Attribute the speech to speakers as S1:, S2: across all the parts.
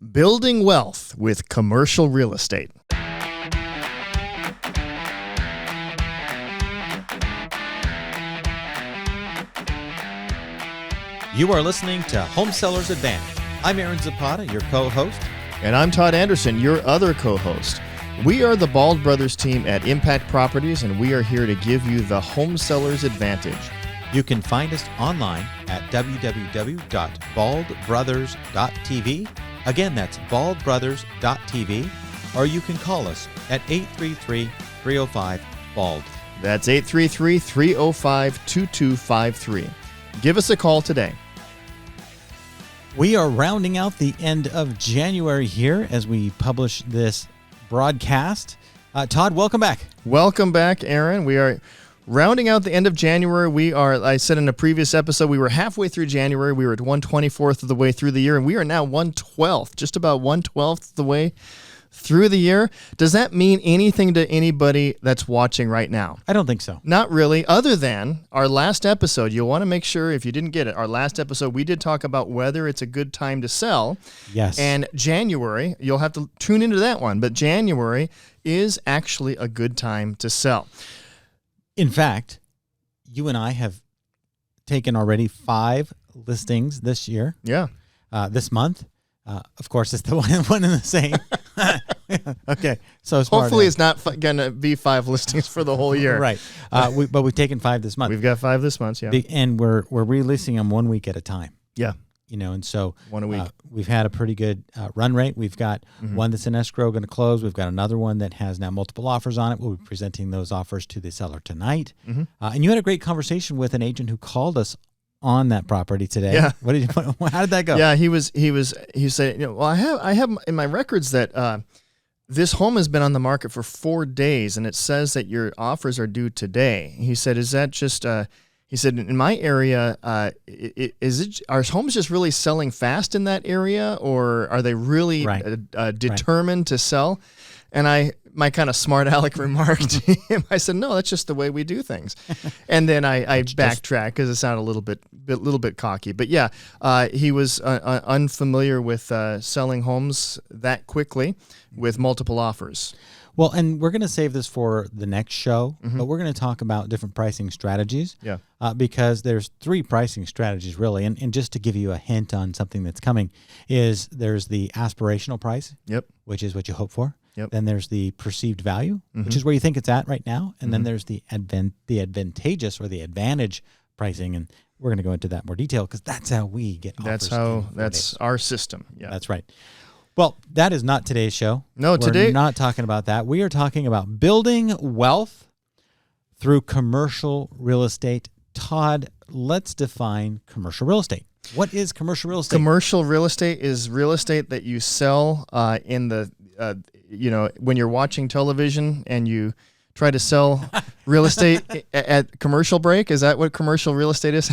S1: Building wealth with commercial real estate.
S2: You are listening to Home Sellers Advantage. I'm Aaron Zapata, your co-host.
S1: And I'm Todd Anderson, your other co-host. We are the Bald Brothers team at Impact Properties, and we are here to give you the Home Sellers Advantage.
S2: You can find us online at www.baldbrothers.tv. Again, that's baldbrothers.tv. Or you can call us at 833-305-BALD.
S1: That's 833-305-2253. Give us a call today.
S2: We are rounding out the end of January here as we publish this broadcast. Todd, welcome back.
S1: Welcome back, Aaron. We are rounding out the end of January. I said in a previous episode, we were halfway through January. We were at 1/24th of the way through the year, and we are now 1/12th, just about 1/12th of the way through the year. Does that mean anything to anybody that's watching right now?
S2: I don't think so.
S1: Not really, other than our last episode. You'll want to make sure, if you didn't get it, our last episode, we did talk about whether it's a good time to sell.
S2: Yes.
S1: And January, you'll have to tune into that one, but January is actually a good time to sell.
S2: In fact, you and I have taken already 5 listings this year.
S1: Yeah.
S2: This month. Of course, it's the one and the same. Okay. So
S1: hopefully it's not going to be 5 listings for the whole year.
S2: Right. But we've taken 5 this month.
S1: We've got 5 this month, yeah.
S2: And we're releasing them 1 week at a time.
S1: Yeah.
S2: And so
S1: 1 a week.
S2: We've had a pretty good run rate. We've got one that's in escrow going to close. We've got another one that has now multiple offers on it. We'll be presenting those offers to the seller tonight. And you had a great conversation with an agent who called us on that property today.
S1: Yeah.
S2: How did that go?
S1: Yeah, he said, well, I have in my records that this home has been on the market for 4 days, and it says that your offers are due today. He said, is that just? He said, in my area, are homes just really selling fast in that area, or are they really determined to sell? And my kind of smart aleck remark to him, I said, no, that's just the way we do things. And then I backtracked because it sounded a little bit cocky. But yeah, he was unfamiliar with selling homes that quickly with multiple offers.
S2: Well, and we're going to save this for the next show, but we're going to talk about different pricing strategies.
S1: Yeah.
S2: Because there's 3 pricing strategies, really. And just to give you a hint on something that's coming, is there's the aspirational price, which is what you hope for. Then there's the perceived value, which is where you think it's at right now. And then there's the advantageous or the advantage pricing. And we're going to go into that in more detail because that's how we get offers.
S1: That's our system. Yeah.
S2: That's right. Well, that is not today's show.
S1: No,
S2: we're not talking about that. We are talking about building wealth through commercial real estate. Todd, let's define commercial real estate. What is commercial real estate? Commercial
S1: real estate is real estate that you sell in the, when you're watching television and you try to sell real estate at commercial break. Is that what commercial real estate is?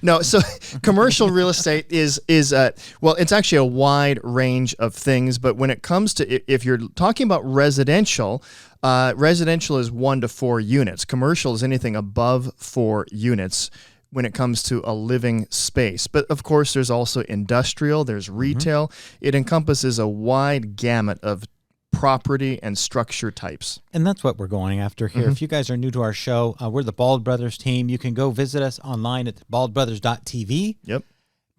S1: No. So commercial real estate is it's actually a wide range of things. But when it comes to, if you're talking about residential is 1 to 4 units. Commercial is anything above 4 units when it comes to a living space. But of course, there's also industrial, there's retail. It encompasses a wide gamut of property and structure types.
S2: And that's what we're going after here. If you guys are new to our show, we're the Bald Brothers team. You can go visit us online at baldbrothers.tv.
S1: Yep.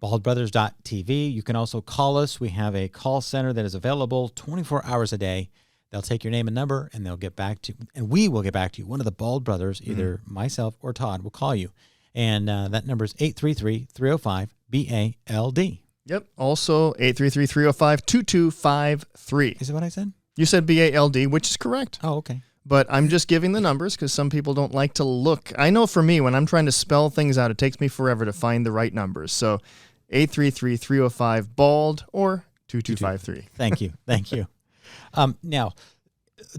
S2: Baldbrothers.tv. You can also call us. We have a call center that is available 24 hours a day. They'll take your name and number, and they'll get back to you. And we will get back to you. One of the Bald Brothers, either myself or Todd, will call you. And that number is 833-305-BALD.
S1: Yep. Also, 833-305-2253.
S2: Is that what I said?
S1: You said BALD, which is correct.
S2: Oh, okay.
S1: But I'm just giving the numbers because some people don't like to look. I know for me, when I'm trying to spell things out, it takes me forever to find the right numbers. So 833-305-BALD or 2253.
S2: Thank you. Thank you. Now,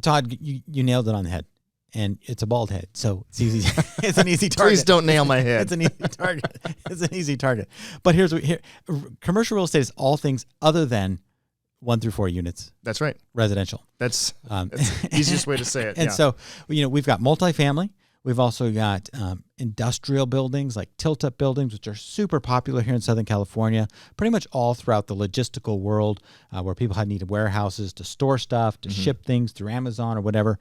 S2: Todd, you nailed it on the head. And it's a bald head, so it's easy. It's an easy target.
S1: Please don't nail my head.
S2: It's an easy target. It's an easy target. But here's commercial real estate is all things other than 1 through 4 units.
S1: That's right.
S2: Residential.
S1: That's the easiest way to say it.
S2: And so, we've got multifamily, We've also got industrial buildings like tilt-up buildings, which are super popular here in Southern California, pretty much all throughout the logistical world, where people had needed warehouses to store stuff, to ship things through Amazon or whatever.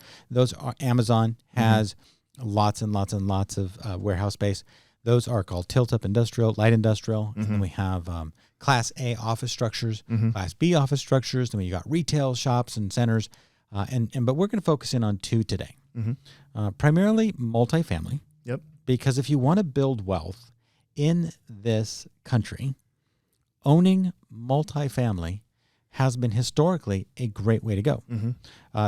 S2: Amazon has lots and lots and lots of warehouse space. Those are called tilt-up industrial, light industrial. And then we have Class A office structures, Class B office structures. Then we got retail shops and centers. But we're going to focus in on 2 today. Primarily multifamily.
S1: Yep.
S2: Because if you want to build wealth in this country, owning multifamily has been historically a great way to go.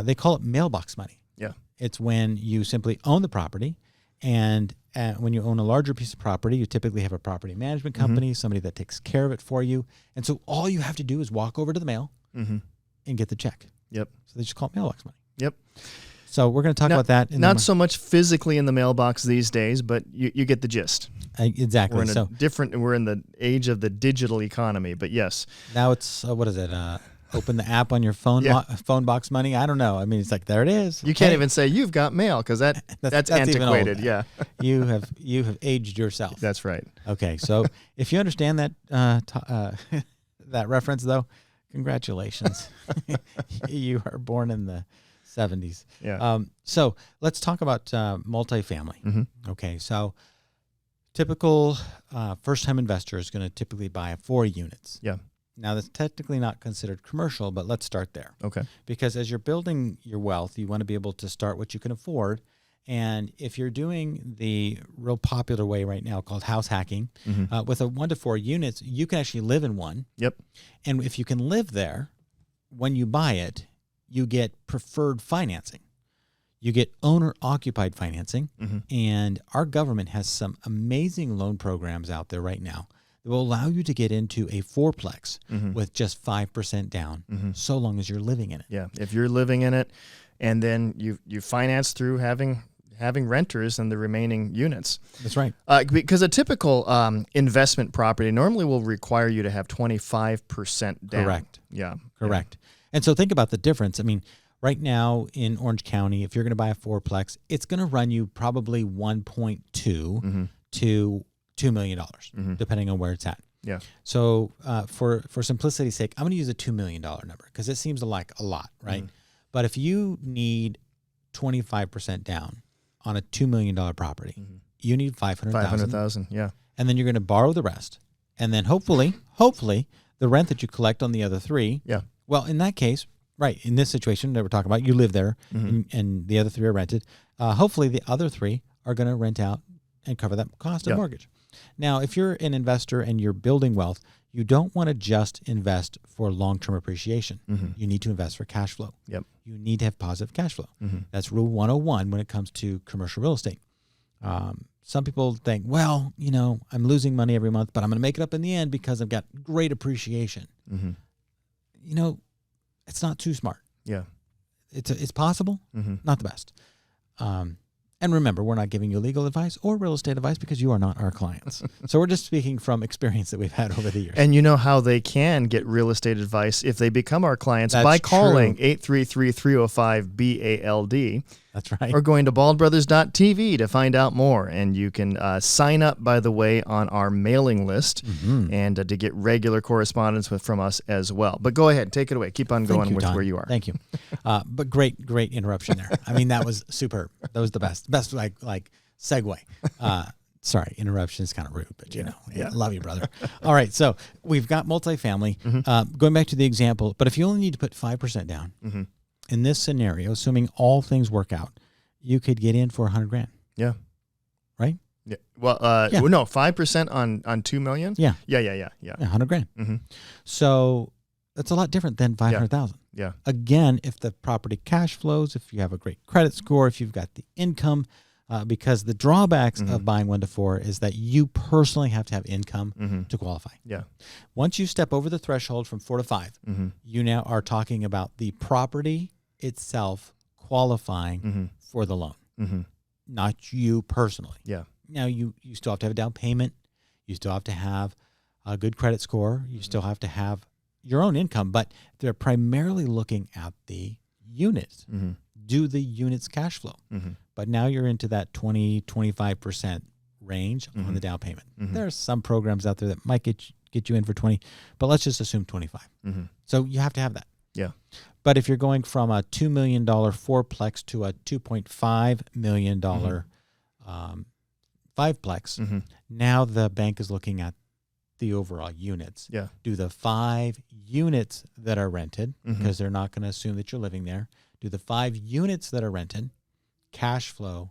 S2: They call it mailbox money.
S1: Yeah.
S2: It's when you simply own the property, and when you own a larger piece of property, you typically have a property management company, somebody that takes care of it for you. And so all you have to do is walk over to the mail and get the check.
S1: Yep.
S2: So they just call it mailbox money.
S1: Yep.
S2: So we're going to talk about that.
S1: Not so much physically in the mailbox these days, but you get the gist.
S2: Exactly.
S1: We're in the age of the digital economy, but yes.
S2: Now it's, what is it? Open the app on your phone, phone box money. I don't know. I mean, it's like, there it is.
S1: You can't even say you've got mail because that's antiquated. Yeah.
S2: You have aged yourself.
S1: That's right.
S2: Okay. So if you understand that, that reference though, congratulations. You are born in the 70s.
S1: Yeah.
S2: So let's talk about multifamily. Okay. So typical first-time investor is going to typically buy 4 units.
S1: Yeah.
S2: Now, that's technically not considered commercial, but let's start there.
S1: Okay.
S2: Because as you're building your wealth, you want to be able to start what you can afford. And if you're doing the real popular way right now called house hacking, with a 1 to 4 units, you can actually live in one.
S1: Yep.
S2: And if you can live there, when you buy it, you get preferred financing. You get owner-occupied financing. And our government has some amazing loan programs out there right now that will allow you to get into a 4-plex with just 5% down, so long as you're living in it.
S1: Yeah, if you're living in it, and then you finance through having renters and the remaining units.
S2: That's right.
S1: Because a typical investment property normally will require you to have 25% down.
S2: Correct.
S1: Yeah.
S2: Correct. And so think about the difference. I mean, right now in Orange County, if you're going to buy a 4-plex, it's going to run you probably 1.2 to $2 million, depending on where it's at.
S1: Yeah.
S2: So for simplicity's sake, I'm going to use a $2 million number because it seems like a lot, right? But if you need 25% down on a $2 million property, you need $500,000.
S1: $500,000, yeah.
S2: And then you're going to borrow the rest. And then hopefully, the rent that you collect on the other 3.
S1: Yeah.
S2: Well, in that case, right, in this situation that we're talking about, you live there and the other 3 are rented. Hopefully the other 3 are going to rent out and cover that cost of mortgage. Now, if you're an investor and you're building wealth, you don't want to just invest for long-term appreciation. You need to invest for cash flow.
S1: Yep.
S2: You need to have positive cash flow. That's rule 101 when it comes to commercial real estate. Some people think, well, I'm losing money every month, but I'm going to make it up in the end because I've got great appreciation. It's not too smart.
S1: Yeah.
S2: It's possible, not the best. And remember, we're not giving you legal advice or real estate advice because you are not our clients. So we're just speaking from experience that we've had over the years.
S1: And you know how they can get real estate advice if they become our clients by calling 833-305-BALD.
S2: That's right.
S1: Or going to baldbrothers.tv to find out more. And you can sign up, by the way, on our mailing list and to get regular correspondence from us as well. But go ahead, take it away. Keep on going with where you are.
S2: Thank you. But great interruption there. I mean, that was superb. That was the best like segue. Sorry, interruption is kind of rude, but I love you, brother. All right, so we've got multifamily. Going back to the example, but if you only need to put 5% down, in this scenario, assuming all things work out, you could get in for $100,000.
S1: Yeah.
S2: Right?
S1: Yeah. Well, no, 5% on $2 million?
S2: Yeah.
S1: Yeah.
S2: $100,000. So that's a lot different than $500,000.
S1: Yeah.
S2: Again, if the property cash flows, if you have a great credit score, if you've got the income, because the drawbacks of buying 1 to 4 is that you personally have to have income to qualify.
S1: Yeah.
S2: Once you step over the threshold from 4 to 5, you now are talking about the property itself qualifying for the loan, not you personally.
S1: Yeah.
S2: Now you still have to have a down payment. You still have to have a good credit score. You still have to have your own income, but they're primarily looking at the units. do the unit's cash flow. But now you're into that 20-25% range on the down payment. There's some programs out there that might get you in for 20, but let's just assume 25. So you have to have that.
S1: Yeah.
S2: But if you're going from a $2 million fourplex to a $2.5 million fiveplex, now the bank is looking at the overall units.
S1: Yeah.
S2: Do the 5 units that are rented, because they're not going to assume that you're living there, do the 5 units that are rented cash flow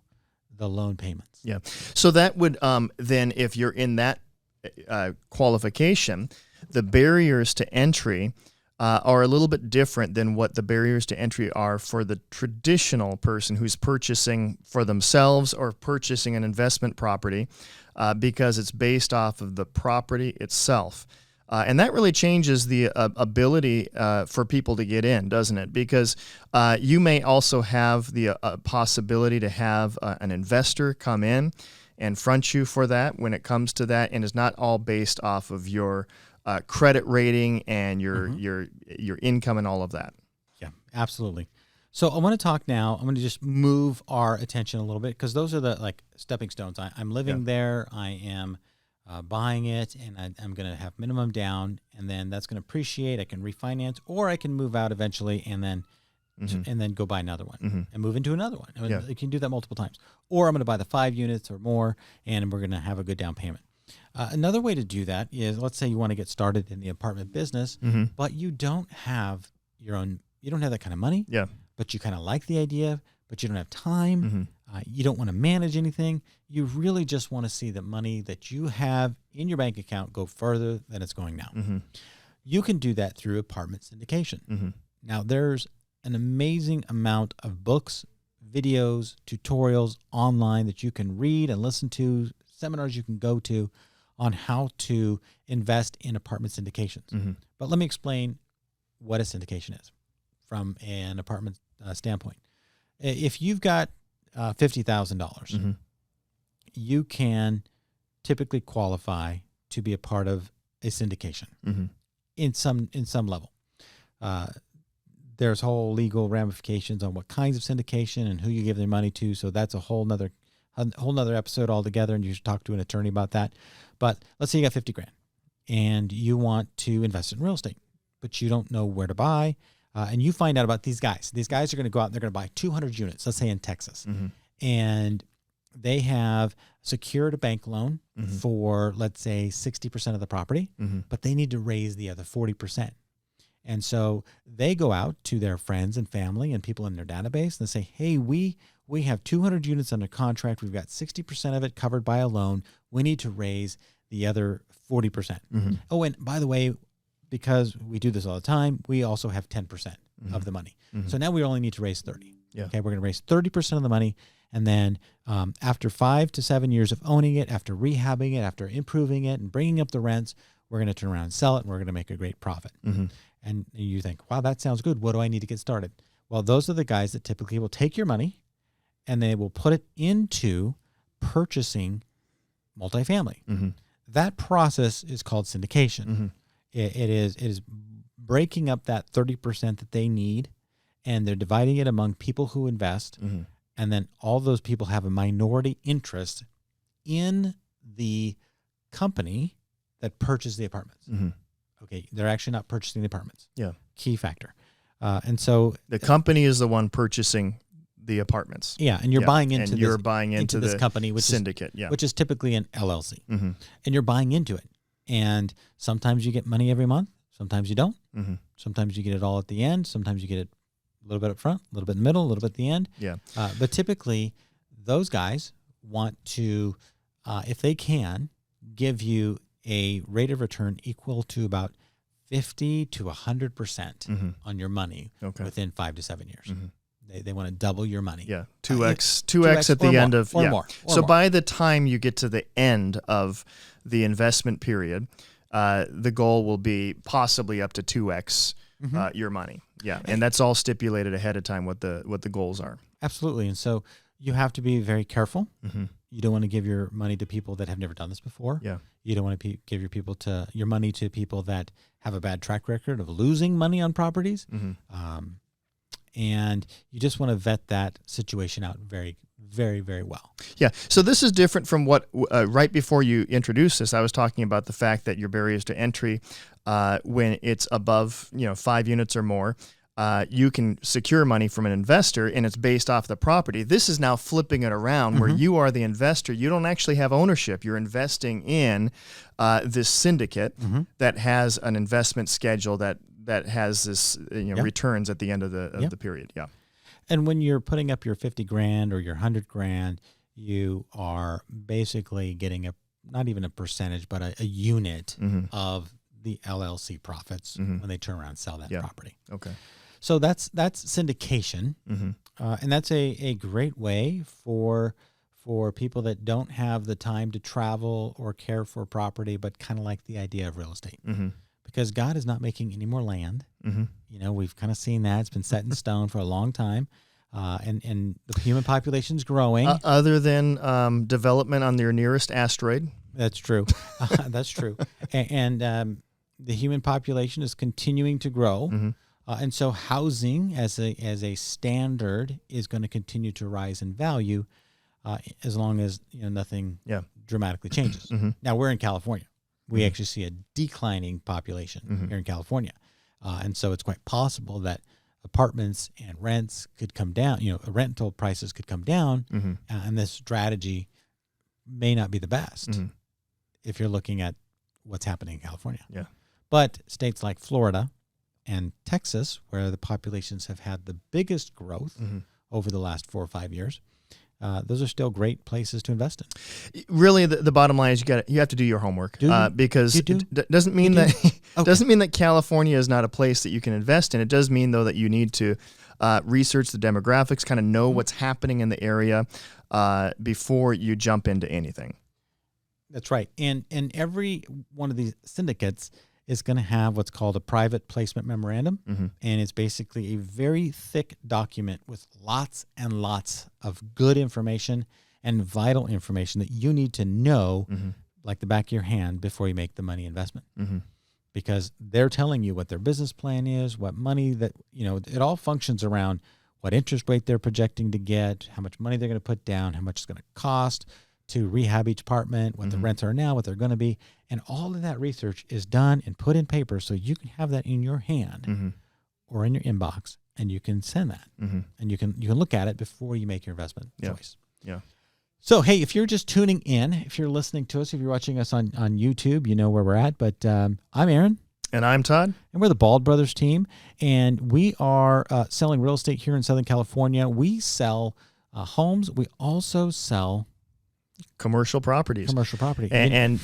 S2: the loan payments?
S1: Yeah. So that would then, if you're in that qualification, the barriers to entry are a little bit different than what the barriers to entry are for the traditional person who's purchasing for themselves or purchasing an investment property, because it's based off of the property itself. And that really changes the ability for people to get in, doesn't it? Because you may also have the possibility to have an investor come in and front you for that when it comes to that, and it's not all based off of your credit rating and your income and all of that.
S2: Yeah, absolutely. So I want to talk now. I'm going to just move our attention a little bit, because those are the stepping stones. I'm living there. I am buying it, and I'm going to have minimum down, and then that's going to appreciate. I can refinance, or I can move out eventually, and then go buy another one and move into another one. I mean, you can do that multiple times. Or I'm going to buy the 5 units or more, and we're going to have a good down payment. Another way to do that is, let's say you want to get started in the apartment business, but you don't have you don't have that kind of money.
S1: Yeah.
S2: But you kind of like the idea, but you don't have time. You don't want to manage anything. You really just want to see the money that you have in your bank account go further than it's going now. You can do that through apartment syndication. Now, there's an amazing amount of books, videos, tutorials online that you can read and listen to, seminars you can go to on how to invest in apartment syndications. But let me explain what a syndication is from an apartment standpoint. If you've got $50,000, you can typically qualify to be a part of a syndication in some level. There's whole legal ramifications on what kinds of syndication and who you give their money to. So that's a whole nother episode altogether, and you should talk to an attorney about that. But let's say you got 50 grand and you want to invest in real estate, but you don't know where to buy. And you find out about these guys. These guys are going to go out and they're going to buy 200 units, let's say in Texas. And they have secured a bank loan for, let's say, 60% of the property, but they need to raise the other 40%. And so they go out to their friends and family and people in their database and they say, hey, we have 200 units under contract. We've got 60% of it covered by a loan. We need to raise the other 40%. Oh, and by the way, because we do this all the time, we also have 10% of the money. So now we only need to raise 30. Okay, we're going to raise 30% of the money. And then after 5 to 7 years of owning it, after rehabbing it, after improving it and bringing up the rents, we're going to turn around and sell it, and we're going to make a great profit. And you think, wow, that sounds good. What do I need to get started? Well, those are the guys that typically will take your money and they will put it into purchasing multifamily. That process is called syndication. It is breaking up that 30% that they need, and they're dividing it among people who invest, and then all those people have a minority interest in the company that purchased the apartments. Okay, they're actually not purchasing the apartments.
S1: Yeah.
S2: Key factor. And so
S1: the company is the one purchasing the apartments.
S2: Yeah, and you're buying into
S1: and
S2: this,
S1: you're buying into
S2: this
S1: the
S2: company, which
S1: syndicate,
S2: which is typically an LLC. And you're buying into it. And sometimes you get money every month, sometimes you don't. Sometimes you get it all at the end, sometimes you get it a little bit up front, a little bit in the middle, a little bit at the end.
S1: Yeah.
S2: But typically, those guys want to, if they can, give you a rate of return equal to about 50 to 100% on your money within 5 to 7 years. They want to double your money.
S1: Yeah, 2x at the end of
S2: more.
S1: So by the time you get to the end of the investment period, the goal will be possibly up to 2x your money. Yeah, and that's all stipulated ahead of time what the goals are.
S2: Absolutely, and so you have to be very careful. You don't want to give your money to people that have never done this before.
S1: Yeah,
S2: you don't want to give your money to people that have a bad track record of losing money on properties. and you just want to vet that situation out very, very, very well.
S1: Yeah. So this is different from what right before you introduced this, I was talking about the fact that your barriers to entry, when it's above 5 units or more, you can secure money from an investor, and it's based off the property. This is now flipping it around, where you are the investor. You don't actually have ownership. You're investing in this syndicate that has an investment schedule that has this returns at the end of the period. Yeah.
S2: And when you're putting up your 50 grand or your 100 grand, you are basically getting not even a percentage, but a unit of the LLC profits when they turn around and sell that property.
S1: Okay.
S2: So that's syndication, and that's a great way for people that don't have the time to travel or care for property, but kind of like the idea of real estate. Because God is not making any more land. We've kind of seen that. It's been set in stone for a long time. And the human population is growing.
S1: Other than development on their nearest asteroid.
S2: That's true. That's true. And the human population is continuing to grow. And so housing as a standard is going to continue to rise in value as long as nothing dramatically changes. Now, we're in California. We actually see a declining population here in California. And so it's quite possible that apartments and rents could come down, rental prices could come down, and this strategy may not be the best if you're looking at what's happening in California.
S1: Yeah.
S2: But states like Florida and Texas, where the populations have had the biggest growth over the last 4 or 5 years, those are still great places to invest in.
S1: Really, the bottom line is you have to do your homework, because it doesn't mean that California is not a place that you can invest in. It does mean, though, that you need to research the demographics, kind of know what's happening in the area before you jump into anything.
S2: That's right. And every one of these syndicates is going to have what's called a private placement memorandum, and it's basically a very thick document with lots and lots of good information and vital information that you need to know like the back of your hand before you make the money investment. Because they're telling you what their business plan is, what money that, it all functions around what interest rate they're projecting to get, how much money they're going to put down, how much it's going to cost to rehab each apartment, what the rents are now, what they're going to be. And all of that research is done and put in paper so you can have that in your hand or in your inbox, and you can send that. And you can look at it before you make your investment choice.
S1: Yeah.
S2: So, hey, if you're just tuning in, if you're listening to us, if you're watching us on YouTube, you know where we're at. But I'm Aaron.
S1: And I'm Todd.
S2: And we're the Bald Brothers team. And we are selling real estate here in Southern California. We sell homes. We also sell
S1: commercial properties.
S2: And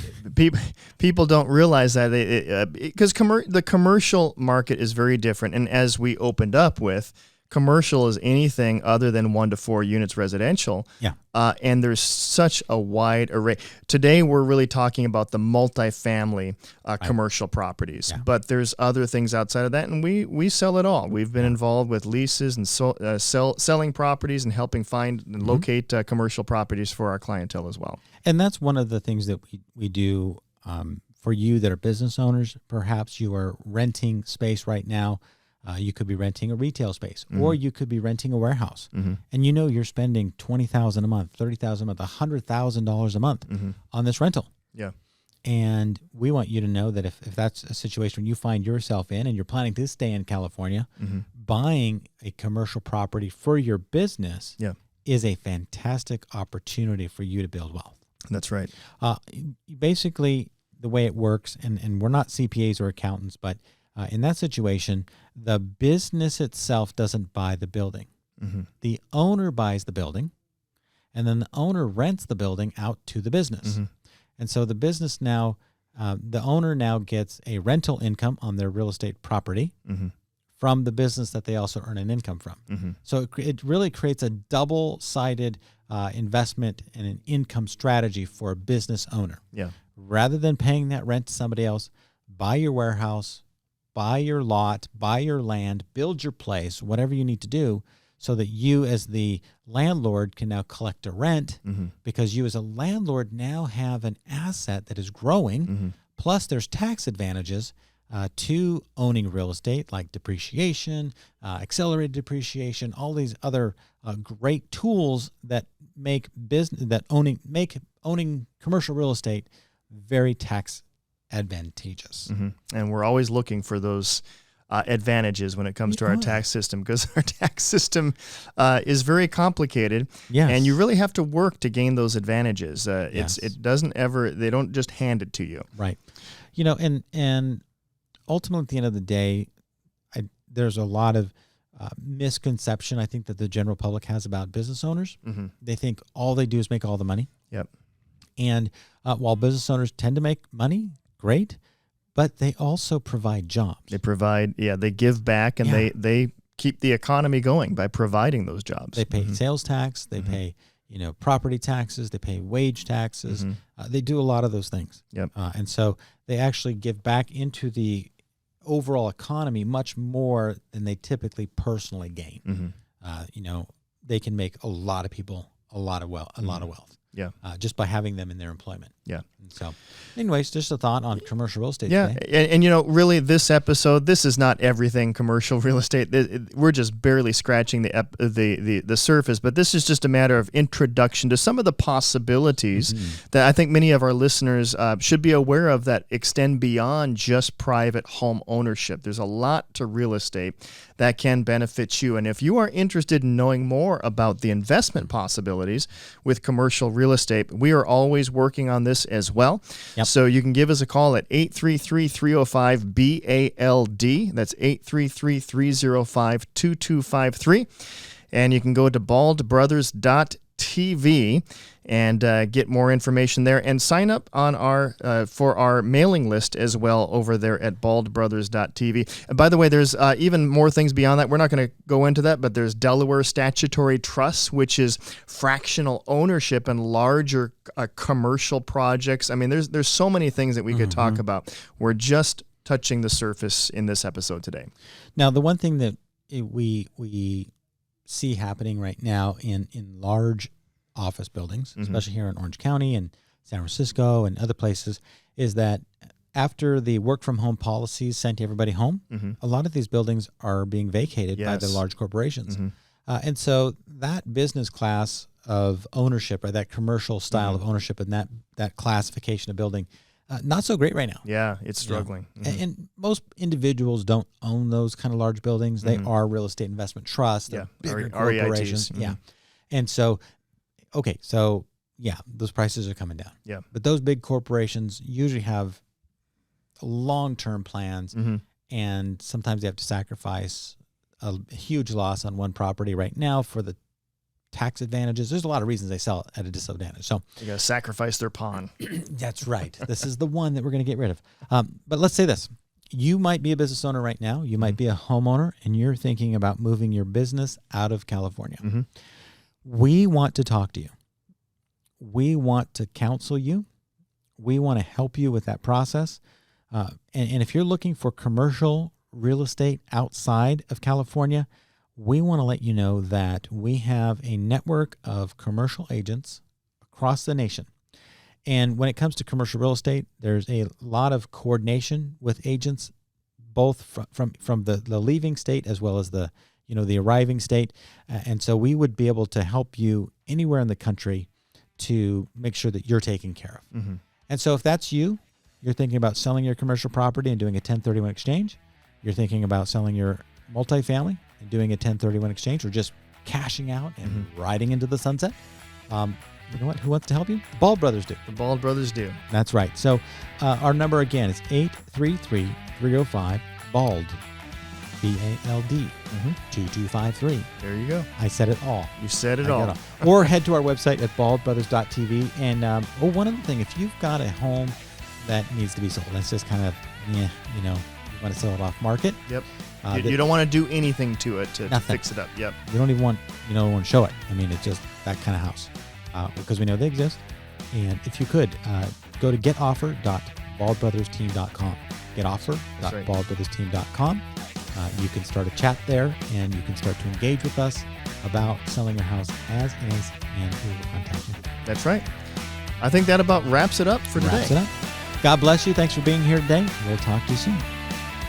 S1: people don't realize that because the commercial market is very different. And as we opened up with, commercial is anything other than 1 to 4 units residential.
S2: Yeah.
S1: And there's such a wide array. Today, we're really talking about the multifamily commercial properties, but there's other things outside of that, and we sell it all. We've been involved with leases and selling properties and helping find and locate commercial properties for our clientele as well.
S2: And that's one of the things that we do for you that are business owners. Perhaps you are renting space right now. You could be renting a retail space, or you could be renting a warehouse, and you're spending $20,000 a month, $30,000 a month, $100,000 a month on this rental.
S1: Yeah,
S2: and we want you to know that if that's a situation you find yourself in, and you're planning to stay in California, buying a commercial property for your business is a fantastic opportunity for you to build wealth.
S1: That's right.
S2: Basically, the way it works, and we're not CPAs or accountants, but in that situation, the business itself doesn't buy the building. The owner buys the building, and then the owner rents the building out to the business. And so the business now, the owner now gets a rental income on their real estate property from the business that they also earn an income from. So it really creates a double-sided investment and an income strategy for a business owner.
S1: Yeah.
S2: Rather than paying that rent to somebody else, buy your warehouse, buy your lot, buy your land, build your place, whatever you need to do, so that you as the landlord can now collect a rent, because you as a landlord now have an asset that is growing, plus there's tax advantages to owning real estate, like depreciation, accelerated depreciation, all these other great tools that make owning commercial real estate very tax advantageous.
S1: Mm-hmm. And we're always looking for those advantages when it comes to our tax system, because our tax system is very complicated.
S2: Yes.
S1: And you really have to work to gain those advantages.
S2: Yes.
S1: They don't just hand it to you.
S2: Right. You know, and ultimately at the end of the day, there's a lot of misconception, I think, that the general public has about business owners.
S1: Mm-hmm.
S2: They think all they do is make all the money.
S1: Yep.
S2: And while business owners tend to make money, great, but they also provide jobs.
S1: They give back, and they keep the economy going by providing those jobs.
S2: They pay sales tax, they pay, property taxes, they pay wage taxes. They do a lot of those things.
S1: Yep.
S2: And so they actually give back into the overall economy much more than they typically personally gain. They can make a lot of people a lot of wealth.
S1: Yeah.
S2: Just by having them in their employment.
S1: Yeah.
S2: And so, anyways, just a thought on commercial real estate.
S1: Yeah.
S2: Today.
S1: And really, this episode, this is not everything commercial real estate. We're just barely scratching the surface, but this is just a matter of introduction to some of the possibilities that I think many of our listeners should be aware of that extend beyond just private home ownership. There's a lot to real estate that can benefit you. And if you are interested in knowing more about the investment possibilities with commercial real estate, we are always working on this as well.
S2: Yep.
S1: So you can give us a call at 833-305-BALD. That's 833-305-2253. And you can go to baldbrothers.tv and get more information there, and sign up on for our mailing list as well over there at baldbrothers.tv. And by the way, there's even more things beyond that. We're not going to go into that, but there's Delaware Statutory Trust, which is fractional ownership and larger commercial projects. I mean, there's so many things that we could talk about. We're just touching the surface in this episode today.
S2: Now, the one thing that we see happening right now in large office buildings, especially here in Orange County and San Francisco and other places, is that after the work from home policies sent everybody home, a lot of these buildings are being vacated by the large corporations. And so that business class of ownership, or that commercial style of ownership, and that classification of building, not so great right now.
S1: Yeah, it's struggling.
S2: And most individuals don't own those kind of large buildings. They are real estate investment trusts. They're bigger corporations. Yeah. And so, those prices are coming down.
S1: Yeah.
S2: But those big corporations usually have long-term plans, and sometimes they have to sacrifice a huge loss on one property right now for the tax advantages. There's a lot of reasons they sell it at a disadvantage. So
S1: they got to sacrifice their pawn.
S2: That's right. This is the one that we're going to get rid of. But let's say this. You might be a business owner right now. You might be a homeowner, and you're thinking about moving your business out of California. We want to talk to you. We want to counsel you. We want to help you with that process. And if you're looking for commercial real estate outside of California, we want to let you know that we have a network of commercial agents across the nation. And when it comes to commercial real estate, there's a lot of coordination with agents, both from the leaving state as well as the arriving state. And so we would be able to help you anywhere in the country to make sure that you're taken care of. And so if that's you're thinking about selling your commercial property and doing a 1031 exchange, you're thinking about selling your multifamily and doing a 1031 exchange, or just cashing out and riding into the sunset, you know what? Who wants to help you? The Bald Brothers do.
S1: The Bald Brothers do.
S2: That's right. So our number again is 833-305-BALD, BALD, 2253.
S1: There you go.
S2: I said it all.
S1: You said it all.
S2: Or head to our website at baldbrothers.tv. And one other thing, if you've got a home that needs to be sold, that's just kind of, you want to sell it off market.
S1: Yep. You don't want to do anything to it to fix it up. Yep.
S2: You don't even want to show it. I mean, it's just that kind of house, because we know they exist. And if you could, go to getoffer.baldbrothersteam.com. Getoffer.baldbrothersteam.com. You can start a chat there, and you can start to engage with us about selling your house as is, and we will contact you.
S1: That's right. I think that about wraps it up for today.
S2: Wraps it up. God bless you. Thanks for being here today. We'll talk to you soon.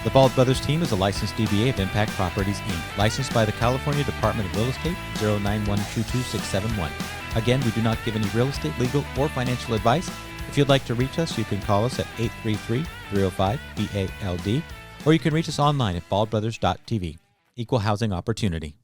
S2: The Bald Brothers team is a licensed DBA of Impact Properties, Inc., licensed by the California Department of Real Estate 091226171. Again, we do not give any real estate, legal, or financial advice. If you'd like to reach us, you can call us at 833-305-BALD, or you can reach us online at baldbrothers.tv. Equal housing opportunity.